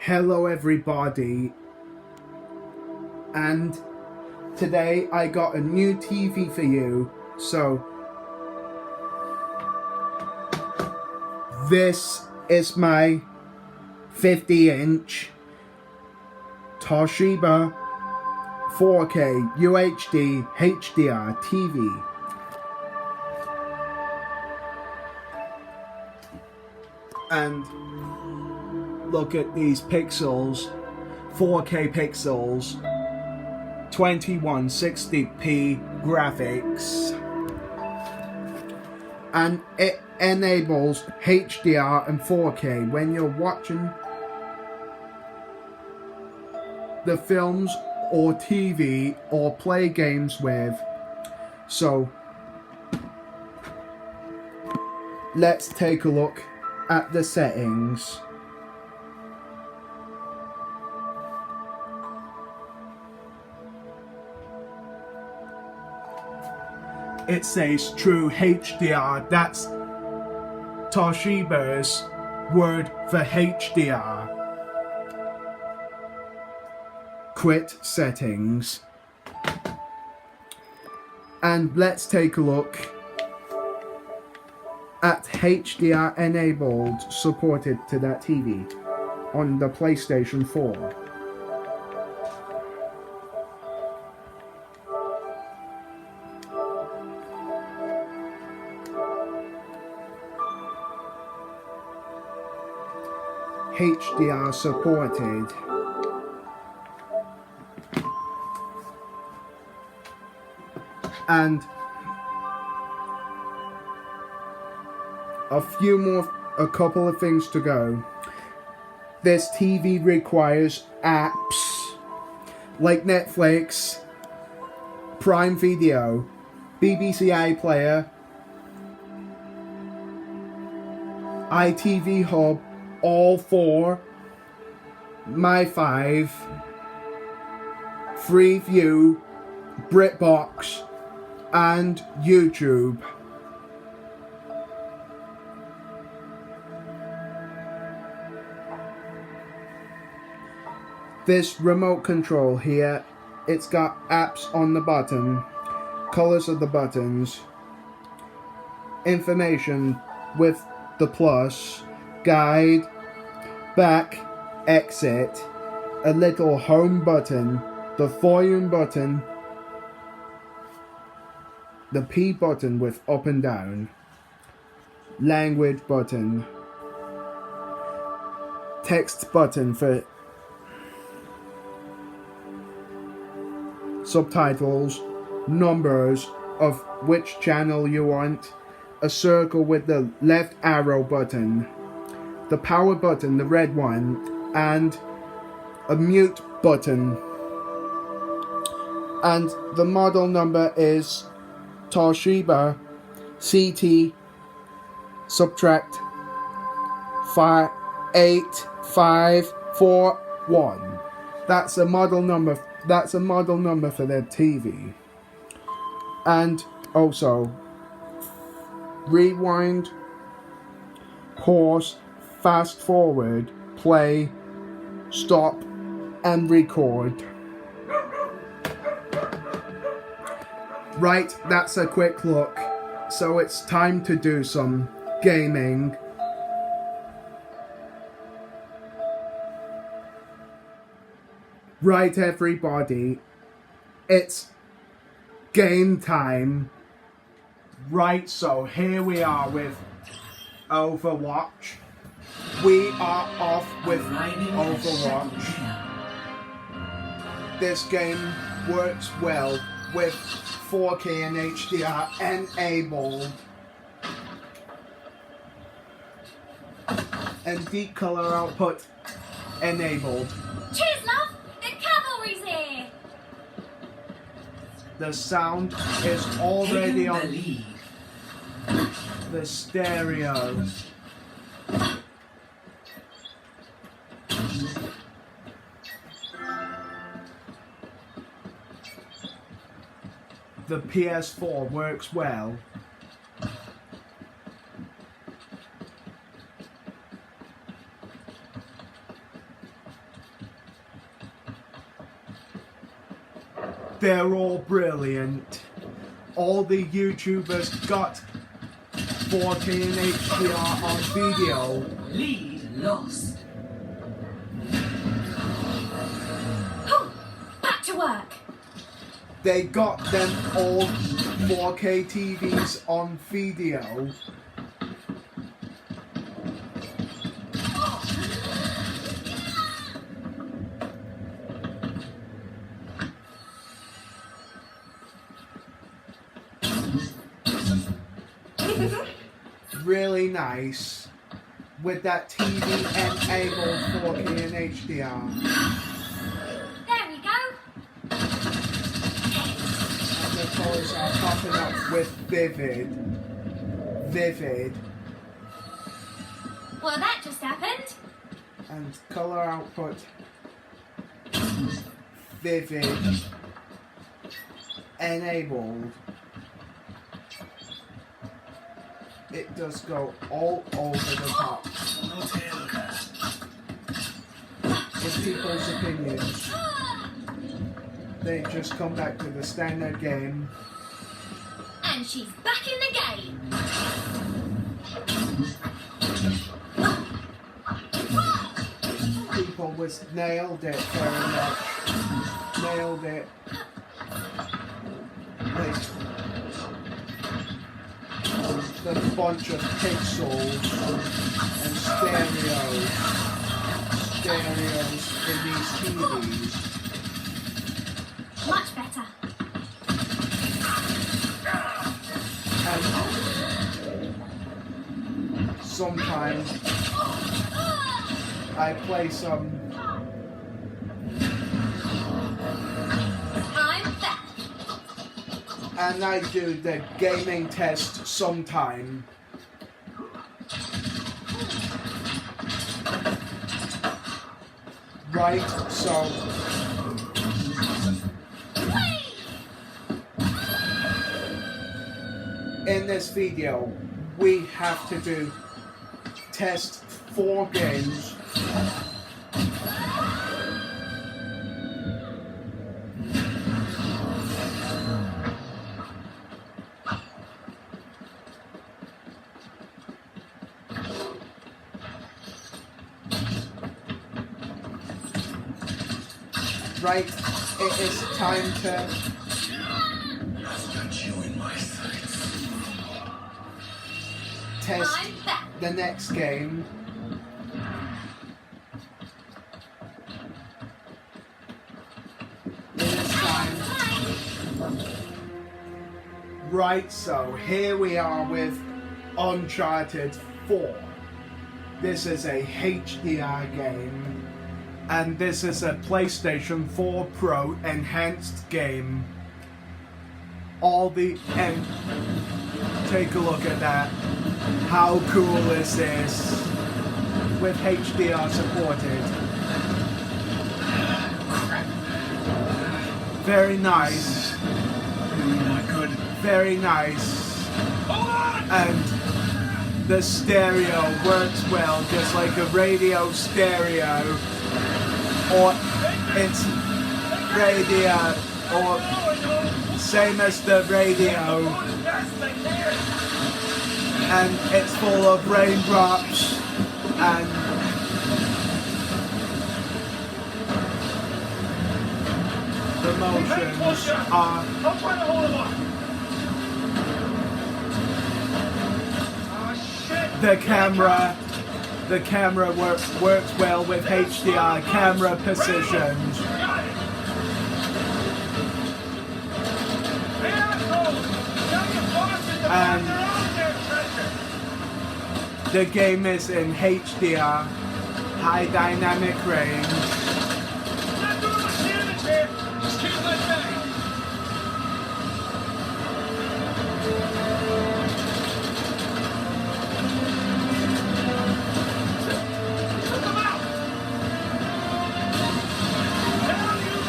Hello everybody, and today I got a new TV for you. So this is my 50-inch Toshiba 4K UHD HDR TV. And look at these pixels, 4K pixels, 2160p graphics, and it enables HDR and 4K when you're watching the films or TV or play games with. So let's take a look at the settings. It says True HDR. That's Toshiba's word for HDR. Quit settings. And let's take a look at HDR enabled supported to that TV on the PlayStation 4. HDR supported. And a couple of things to go. This TV requires apps like Netflix, Prime Video, BBC iPlayer, iTV Hub, All 4, My5, Freeview, BritBox, and YouTube. This remote control here, it's got apps on the button, colors of the buttons, information with the plus, guide, back, exit, a little home button, the volume button, the P button with up and down, language button, text button for subtitles, numbers of which channel you want, a circle with the left arrow button, the power button, the red one, and a mute button. And the model number is Toshiba CT subtract 8541. That's a model number. That's a model number for their TV. And also rewind, pause, fast forward, play, stop, and record. Right, that's a quick look. So it's time to do some gaming. Right, everybody, it's game time. Right, so here we are with Overwatch. We are off with Overwatch. This game works well with 4K and HDR enabled. And deep color output enabled. Cheers, love! The cavalry's here! The sound is already on the stereo. The PS4 works well. They're all brilliant. All the YouTubers got 4K and HDR on video. Lead lost. Back to work. They got them all 4K TVs on video. Really nice with that TV enabled 4K and HDR. There we go. And the colours are popping up with vivid. Well, that just happened. And colour output vivid enabled. It does go all over the top with people's opinions. They just come back to the standard game. And she's back in the game. People was nailed it very much. Nailed it. Like, the bunch of pixels and stereos in these TVs. Much better. And sometimes I play some I'm back. and I do the gaming test sometime. Right, so in this video we have to do test 4 games. Right, it is time to test I'm back. the next game. It is time. Right, so here we are with Uncharted 4. This is a HDR game. And this is a PlayStation 4 Pro enhanced game. All the and take a look at that. How cool is this? With HDR supported. Very nice. Very nice. And the stereo works well, just like a radio stereo. Or it's radio, or same as the radio, and it's full of raindrops, and the motions are the camera works well with HDR camera positions. And the game is in HDR, high dynamic range.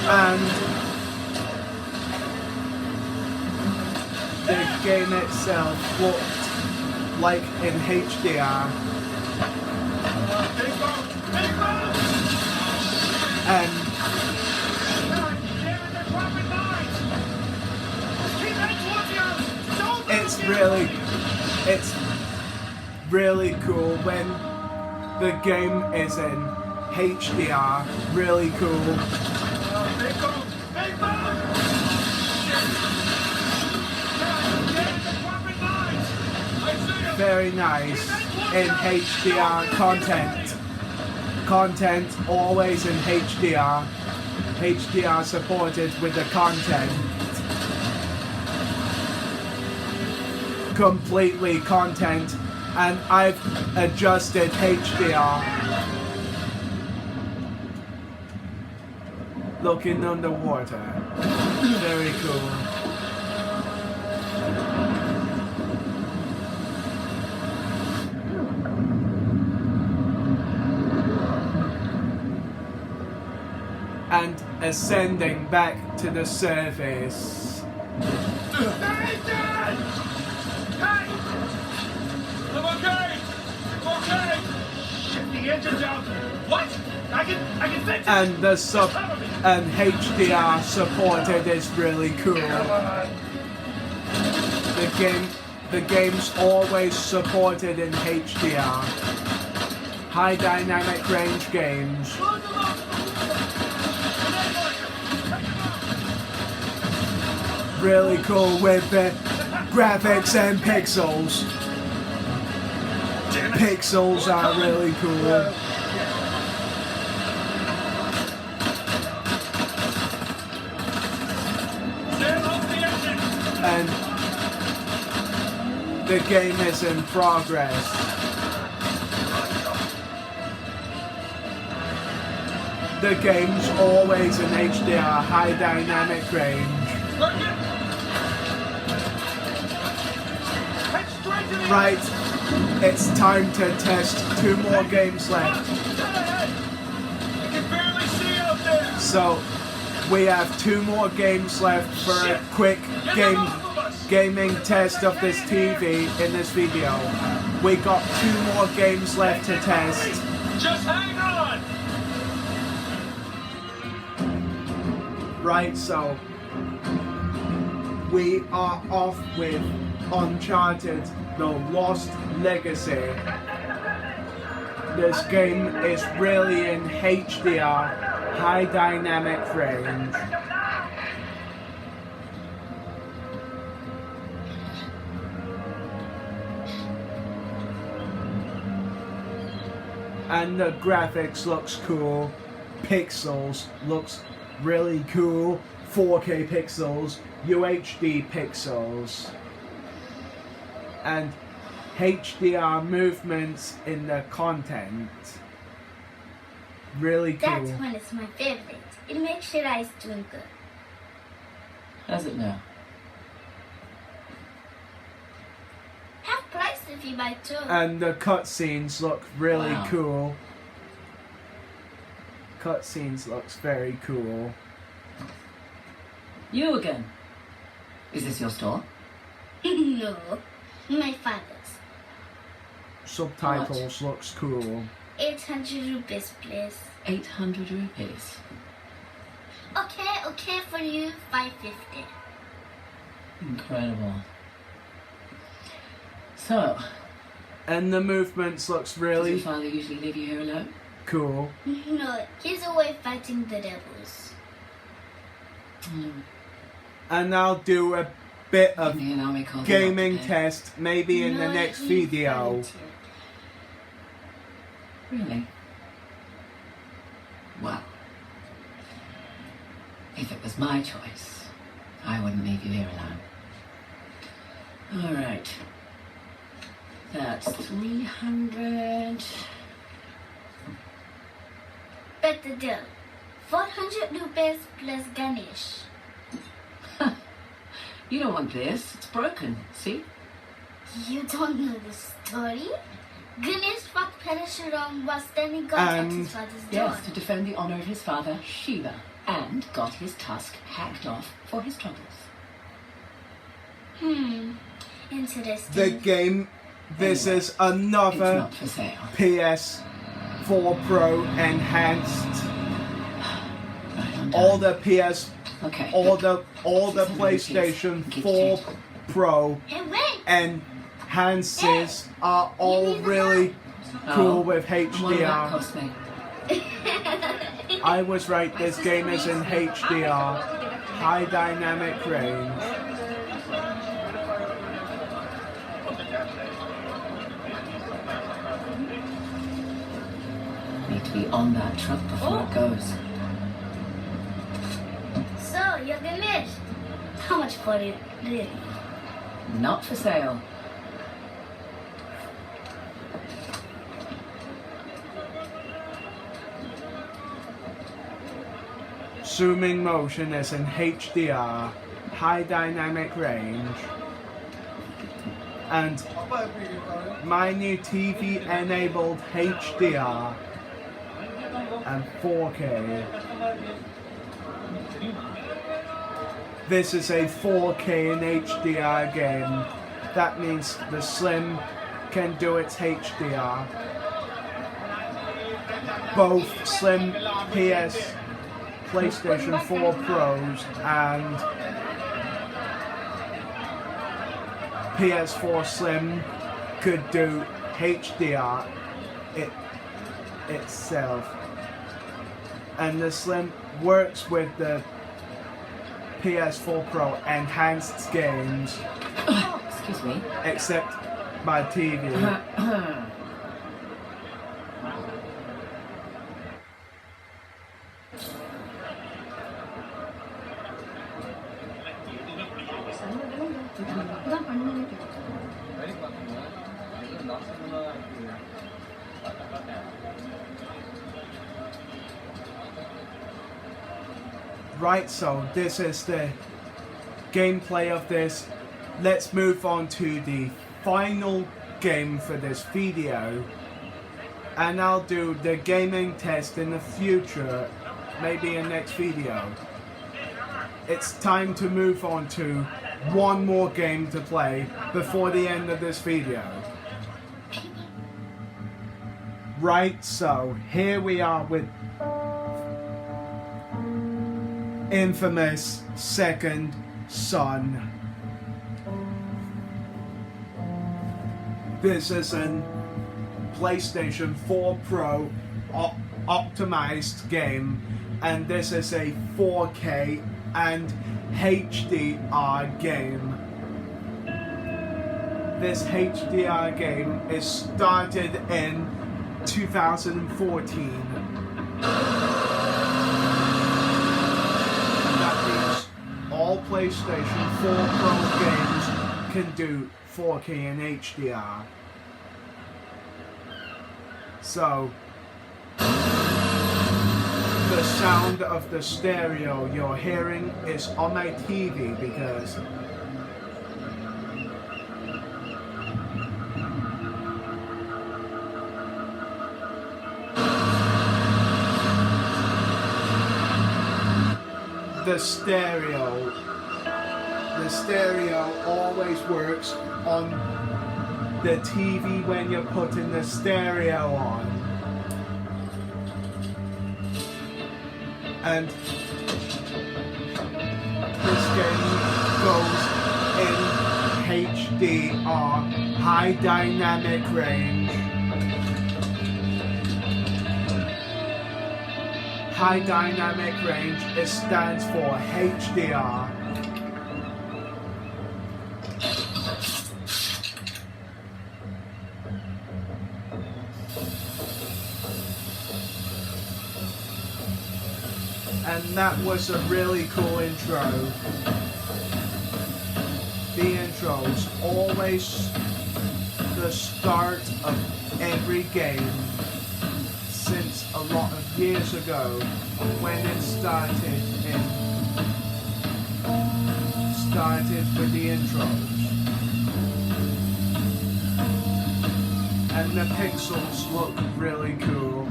And the game itself looked like in HDR. And really cool when the game is in HDR. Really cool. Very nice in HDR content. Content always in HDR. HDR supported with the content. Completely content, and I've adjusted HDR. Looking underwater. Very cool. And ascending back to the surface. Nathan! Hey! I'm okay! I'm okay! Shit, the engine's out. What? I can fix it! And and HDR supported is really cool. Come on. The game's always supported in HDR. High dynamic range games. Really cool with the graphics and pixels. Pixels are really cool. And the game is in progress. The game's always in HDR, high dynamic range. Right, it's time to test 2 more games left. I can barely see out there. So we have 2 more games left for a quick gaming test of this TV in this video. We got 2 more games left to test. Just hang on. Right, so we are off with Uncharted: The Lost Legacy. This game is really in HDR, high dynamic range. And the graphics looks cool. Pixels looks really cool. 4K pixels, UHD pixels. And HDR movements in the content. Really cool. That one is my favorite. It makes your eyes twinkle. Does it now? Half price if you buy 2. And the cutscenes look really Wow. cool. Cutscenes looks very cool. You again? Is this your store? No, my father's. Subtitles looks cool. 800 rupees, please. 800 rupees. Okay for you, 550. Incredible. So, And the movements looks does really your father usually leave you here alone? cool. No, he's away fighting the devils. And I'll do a bit of Give me an army call. gaming test maybe in the No, next he's video. volunteered. Really? Well, if it was my choice, I wouldn't leave you here alone. Alright. That's 300. Better deal. 400 rupees plus Ganesh. You don't want this. It's broken. See? You don't know the story? Ganesh fought Parashuram was standing guard at his father's door. Yes, to defend the honor of his father, Shiva, and got his tusk hacked off for his troubles. Interesting. The game, this Anyway, is It's another not for sale. PS4 Pro enhanced. Right, I'm done. All the PS, Okay. all the 600 rupees. PlayStation Keep 4 change. Pro Hey, wait! enhances are all really cool with And what will that HDR. cost me? I was right, this game is in HDR, high dynamic range. Need to be on that truck before it goes. So, you're finished. How much for it, really? Not for sale. Zooming motion is in HDR, high dynamic range. And my new TV enabled HDR and 4K. This is a 4K and HDR game. That means the Slim can do its HDR. Both Slim PS, PlayStation 4 Pros and PS4 Slim could do HDR itself. And the Slim works with the PS4 Pro enhanced games, Excuse me. except my TV. Right, so this is the gameplay of this. Let's move on to the final game for this video. And I'll do the gaming test in the future, maybe in next video. It's time to move on to one more game to play before the end of this video. Right, so here we are with infamous Second Son. This is a PlayStation 4 Pro optimized game, and this is a 4K and HDR game. This HDR game is started in 2014. All PlayStation 4 Pro games can do 4K and HDR. So, the sound of the stereo you're hearing is on my TV because the stereo always works on the TV when you're putting the stereo on. And this game goes in HDR, high dynamic range. High dynamic range, it stands for HDR. And that was a really cool intro. The intro's always the start of every game since a lot of years ago when it started with the intros. And the pixels look really cool.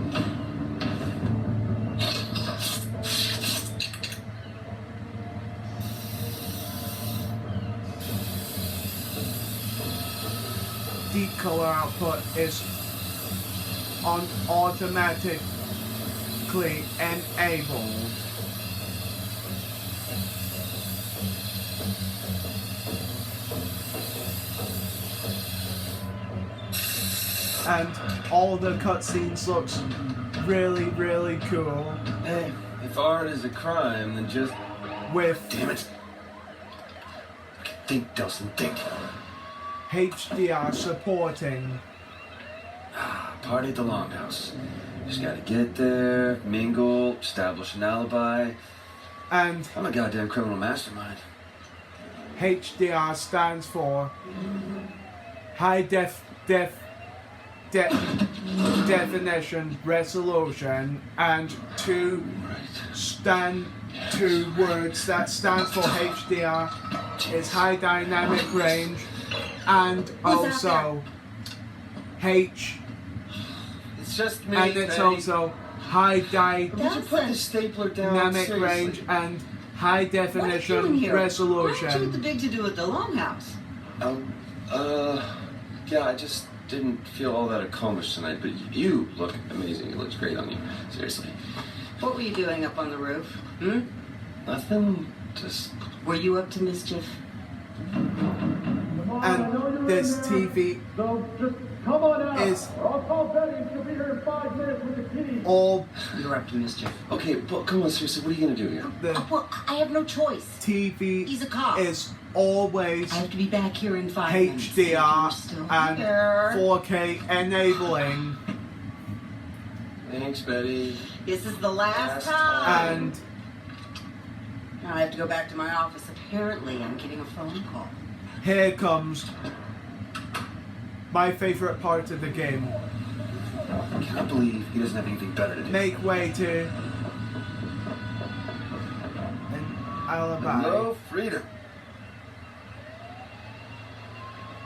Deep color output is on automatically enabled. and all the cutscenes looks really, really cool. Hey, if art is a crime, then just... With Damn it. Think, Dawson, think. HDR supporting. Party at the Longhouse. Just gotta get there, mingle, establish an alibi. And I'm a goddamn criminal mastermind. HDR stands for High Definition Resolution, and two words that stands for HDR is High Dynamic Range and also It's just me, and it's Betty. also High Would you put the stapler down? Dynamic Seriously. Range and High What are you doing Definition here? What had you Resolution. the big to do at the Longhouse? Yeah, I just didn't feel all that accomplished tonight, but you look amazing. It looks great on you. Seriously. What were you doing up on the roof? Nothing, just... Were you up to mischief? And this TV So just come on out. is I'll call Betty and she'll be here in 5 minutes with the keys. all You were up to mischief. Okay, but come on, seriously, what are you gonna do here? the Well, I have no choice. TV He's a cop. is always I have to be back here in 5 minutes. HDR You're still and here. 4K enabling, Thanks, Betty. This is the last Last time. and Now I have to go back to my office. Apparently, I'm getting a phone call. here comes my favorite part of the game. I can't believe he doesn't have anything better to do. Make way to an alibi. Hello, freedom.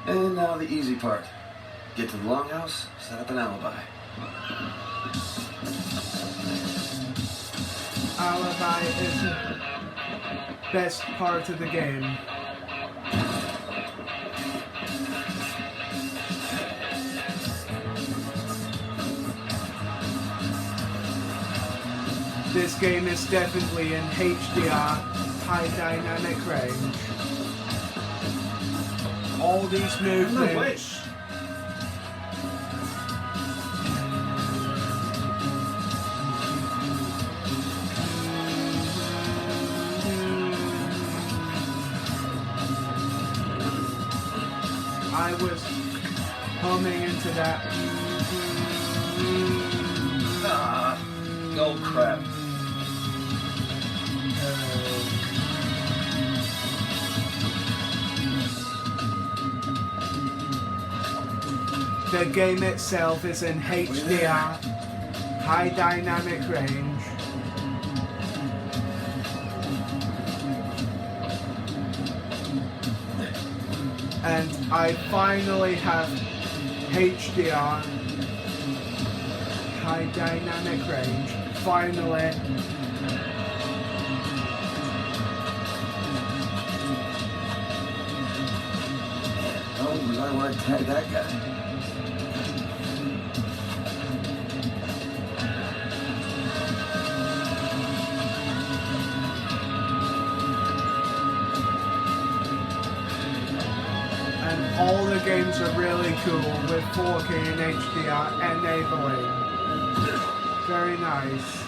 And now the easy part. Get to the Longhouse, set up an alibi. Alibi is the best part of the game. This game is definitely in HDR, high dynamic range. All these movements. I was humming into that. Oh, crap. The game itself is in HDR, high dynamic range. And I finally have HDR, high dynamic range. Finally. Oh, was I want to tag that guy? And all the games are really cool with 4K and HDR enabling. Very nice.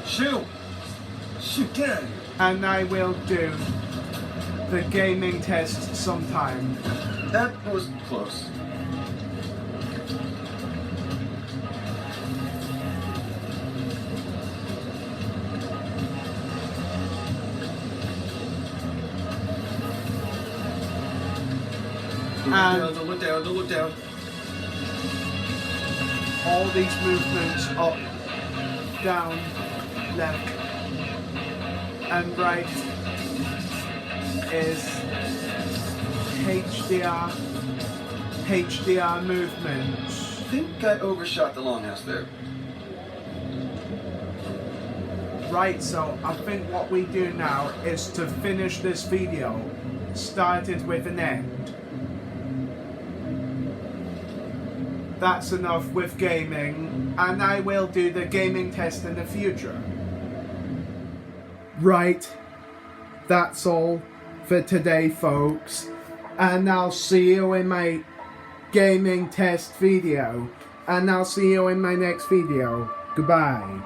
Shoot, get out of here. And I will do the gaming test sometime. That was close. Don't look down, don't look down. All these movements up, down, left, and right is HDR movements. I think I overshot the longhouse there. Right, so I think what we do now is to finish this video, started with an end. That's enough with gaming, and I will do the gaming test in the future. Right, that's all for today, folks, and I'll see you in my gaming test video, and I'll see you in my next video. Goodbye.